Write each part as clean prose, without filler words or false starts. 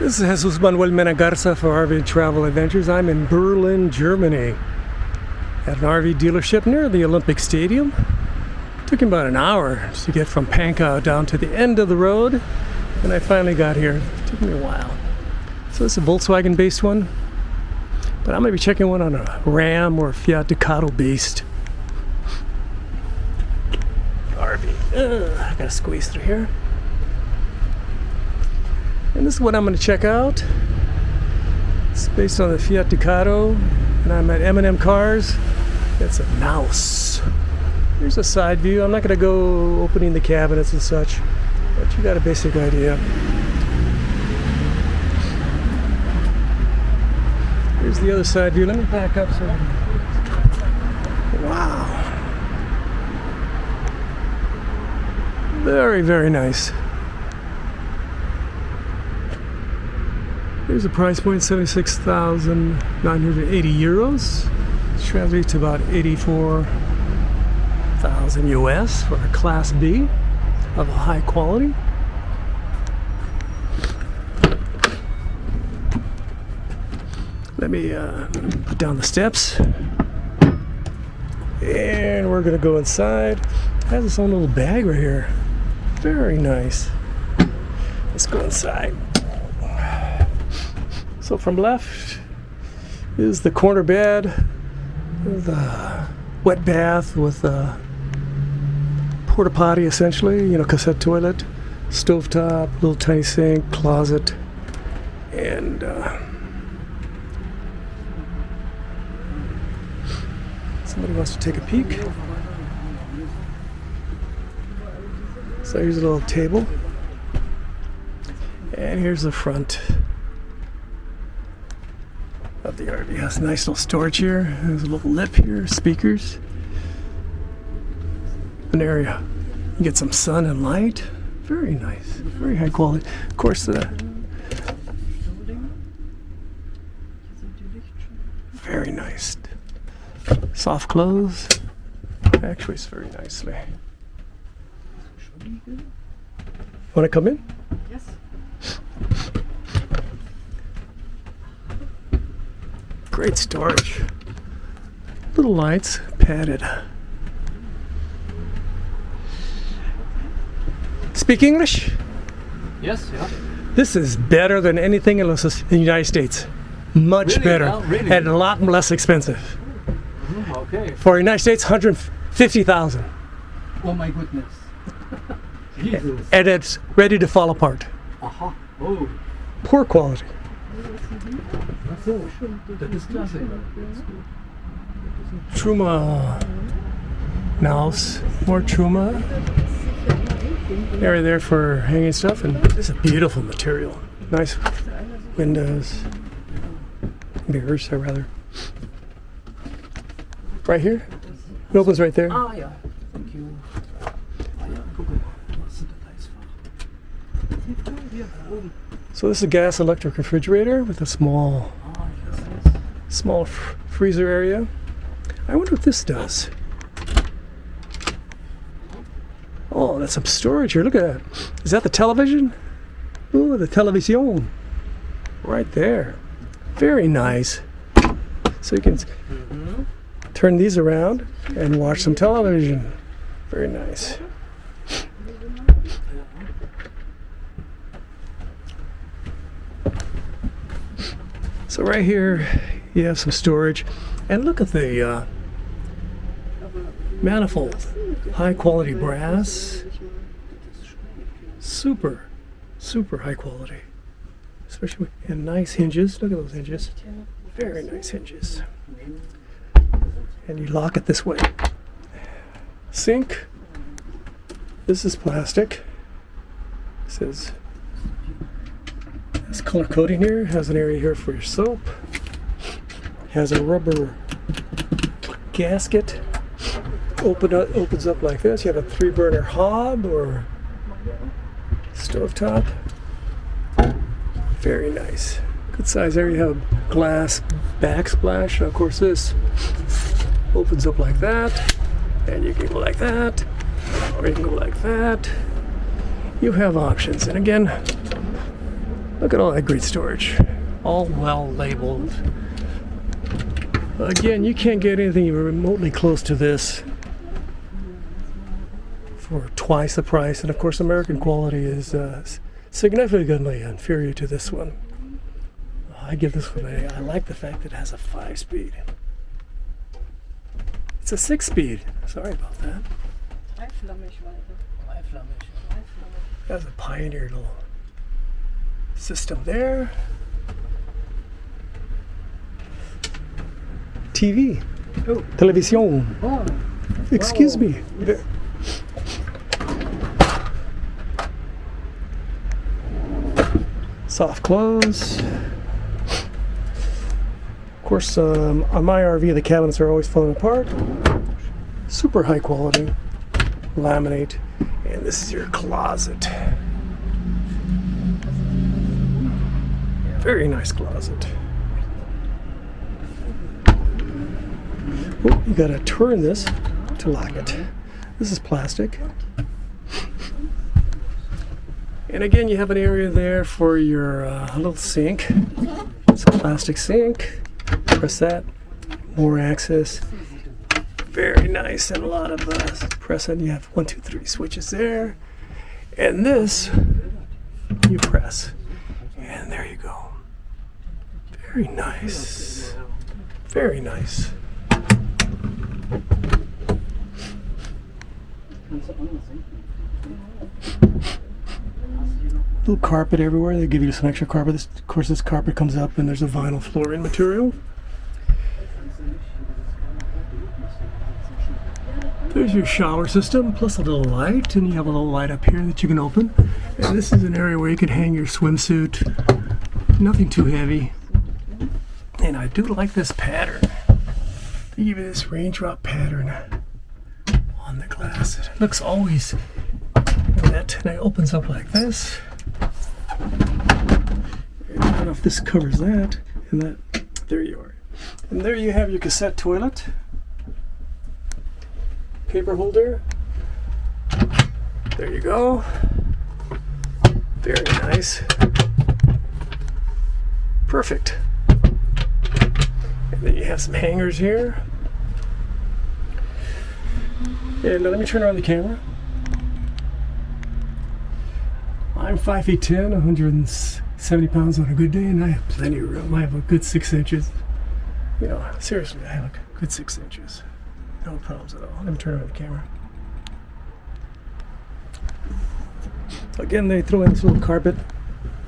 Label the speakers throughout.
Speaker 1: This is Jesus Manuel Mena Garza for RV Travel Adventures. I'm in Berlin, Germany at an RV dealership near the Olympic Stadium. Took me about an hour to get from Pankow down to the end of the road, and I finally got here. It took me a while. So this is a Volkswagen based one, but I'm going to be checking one on a Ram or Fiat Ducato based RV. I gotta squeeze through here. And this is what I'm going to check out. It's based on the Fiat Ducato, and I'm at M&M Cars. It's a Knaus. Here's a side view. I'm not going to go opening the cabinets and such, but you got a basic idea. Here's the other side view. Let me back up so. Wow. Very, very nice. Here's the price point, 76,980 euros. This translates to about 84,000 US for a Class B of a high quality. Let me put down the steps. And we're gonna go inside. It has its own little bag right here. Very nice. Let's go inside. So from left is the corner bed, the wet bath with a porta potty essentially, cassette toilet, stovetop, little tiny sink, closet, and somebody wants to take a peek. So here's a little table, and here's the front of the RV. It has a nice little storage here. There's a little lip here, speakers. An area. You get some sun and light. Very nice. Very high quality. Of course, very nice. Soft clothes. Actually, it's very nicely. Want to come in?
Speaker 2: Yes.
Speaker 1: Great storage. Little lights, padded. Speak English?
Speaker 2: Yes, yeah.
Speaker 1: This is better than anything else in the United States. Much
Speaker 2: Really?
Speaker 1: better.
Speaker 2: Yeah, really?
Speaker 1: And a lot less expensive.
Speaker 2: Okay.
Speaker 1: For the United States, 150,000.
Speaker 2: Oh my goodness. Jesus.
Speaker 1: And it's ready to fall apart.
Speaker 2: Aha. Oh.
Speaker 1: Poor quality.
Speaker 2: Ach so, das ist klasse.
Speaker 1: Truma. Knaus. More Truma. Area there for hanging stuff, and this is a beautiful material. Nice windows. Mirrors, rather. Right here? It opens right there.
Speaker 2: Ah ja. Thank you. Ah ja, guck mal. Was sind da hier oben?
Speaker 1: So this is a gas electric refrigerator with a small freezer area. I wonder what this does. Oh, that's some storage here. Look at that. Is that the television? Oh, the television. Right there. Very nice. So you can turn these around and watch some television. Very nice. So right here you have some storage, and look at the manifold, high quality brass, super high quality, especially in nice hinges. Look at those hinges, very nice hinges, and you lock it this way. Sink, this is plastic. This color coding here, has an area here for your soap, has a rubber gasket, opens up like this. You have a 3-burner hob or stovetop. Very nice. Good size there. You have glass backsplash. Of course, this opens up like that, and you can go like that, or you can go like that. You have options, and again, Look at all that great storage. All well labeled. Again, you can't get anything even remotely close to this for twice the price. And of course, American quality is significantly inferior to this one. I give this one a, I like the fact that it has a 5-speed. It's a 6-speed. Sorry about that. That's a Pioneer little system there. TV.
Speaker 2: Oh.
Speaker 1: Television.
Speaker 2: Oh.
Speaker 1: Excuse
Speaker 2: Wow.
Speaker 1: me. There. Soft close. Of course, on my RV, the cabinets are always falling apart. Super high quality laminate, and this is your closet. Very nice closet. Oh, you gotta turn this to lock it. This is plastic. And again, you have an area there for your little sink. It's a plastic sink. Press that. More access. Very nice, and a lot of press it. You have 1, 2, 3 switches there. And this, you press. And there you go. Very nice. Very nice. Little carpet everywhere. They give you some extra carpet. Of course, this carpet comes up and there's a vinyl flooring material. There's your shower system, plus a little light, and you have a little light up here that you can open. And this is an area where you can hang your swimsuit. Nothing too heavy. And I do like this pattern. They give you this raindrop pattern on the glass. It looks always wet, and it opens up like this. I don't know if this covers that. And that, there you are. And there you have your cassette toilet. Paper holder. There you go. Very nice. Perfect. And then you have some hangers here. And let me turn around the camera. I'm 5 feet 10, 170 pounds on a good day, and I have plenty of room. I have a good 6 inches. You know, seriously, I have a good 6 inches. No problems at all. Let me turn around the camera. Again, they throw in this little carpet,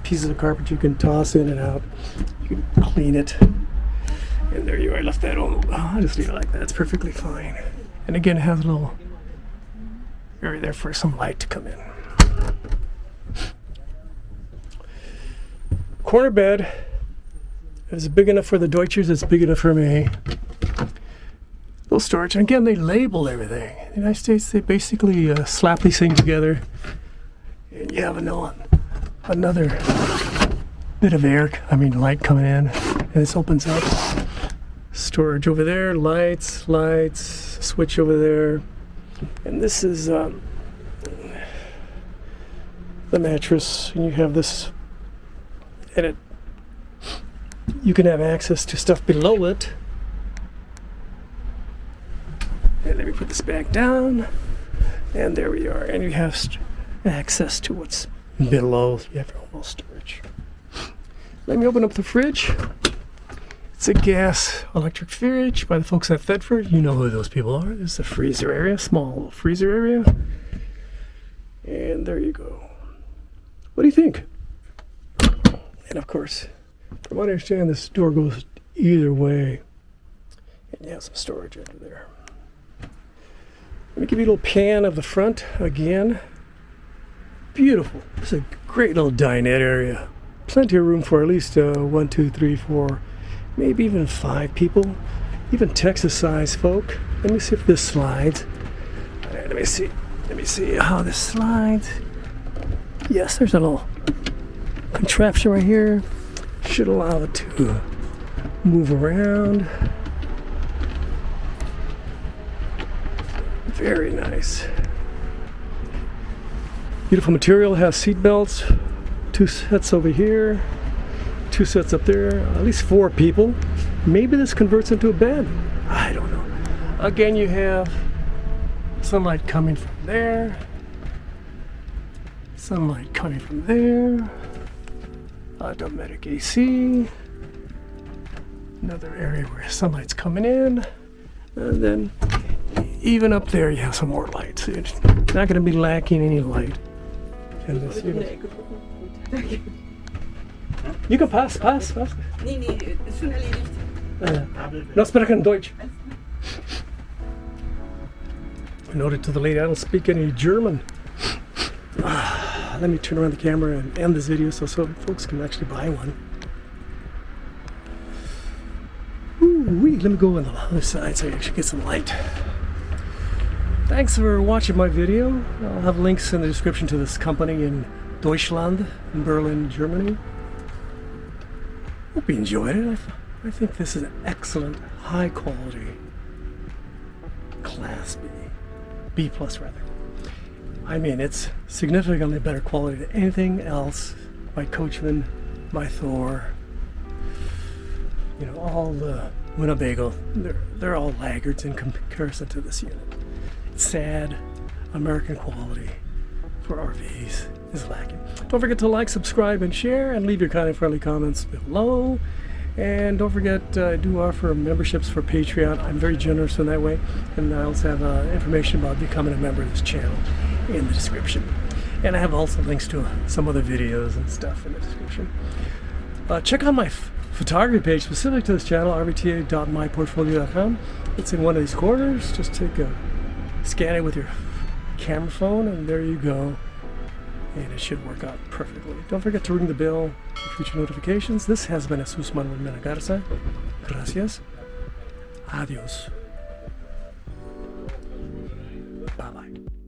Speaker 1: pieces of carpet you can toss in and out. You can clean it. And there you are. I left that on. Oh, I just leave it like that. It's perfectly fine. And again, it has a little area there for some light to come in. Corner bed is big enough for the Deutschers. It's big enough for me. Little storage. And again, they label everything. In the United States, they basically slap these things together. And you have another bit of light coming in. And this opens up. Storage over there, lights, switch over there. And this is the mattress. And you have this, and you can have access to stuff below it. And let me put this back down. And there we are. And you have access to what's below. You have your own storage. Let me open up the fridge. It's a gas electric fridge by the folks at Thetford. You know who those people are. There's the freezer area, small little freezer area. And there you go. What do you think? And of course, from what I understand, this door goes either way. And you have some storage under there. Let me give you a little pan of the front again. Beautiful. It's a great little dinette area. Plenty of room for at least 1, 2, 3, 4, maybe even 5 people. Even Texas-sized folk. Let me see if this slides. All right, let me see how this slides. Yes, there's a little contraption right here. Should allow it to move around. Very nice. Beautiful material. It has seat belts 2 sets over here, 2 sets up there, at least 4 people. Maybe this converts into a bed. I don't know. Again, you have sunlight coming from there, sunlight coming from there, automatic AC, another area where sunlight's coming in, and then even up there you have some more light. So you're not going to be lacking any light in this unit. You can pass.
Speaker 3: Nee, ist schon erledigt.
Speaker 1: No sprechen Deutsch. I noted to the lady, I don't speak any German. Let me turn around the camera and end this video so folks can actually buy one. Ooh-wee, let me go on the other side so you actually get some light. Thanks for watching my video. I'll have links in the description to this company in Deutschland, in Berlin, Germany. Hope you enjoyed it. I think this is an excellent, high quality, Class B plus rather. I mean, it's significantly better quality than anything else by Coachmen, by Thor. You know, all the Winnebago, they're all laggards in comparison to this unit. It's sad, American quality for RVs is lacking. Don't forget to like, subscribe, and share, and leave your kind and friendly comments below. And don't forget, I do offer memberships for Patreon. I'm very generous in that way. And I also have information about becoming a member of this channel in the description. And I have also links to some other videos and stuff in the description. Check out my photography page specific to this channel, rvta.myportfolio.com. It's in one of these corners. Just scan it with your camera phone, and there you go. And it should work out perfectly. Don't forget to ring the bell for future notifications. This has been Jesus Manuel Mena Garza. Gracias. Adios. Bye-bye.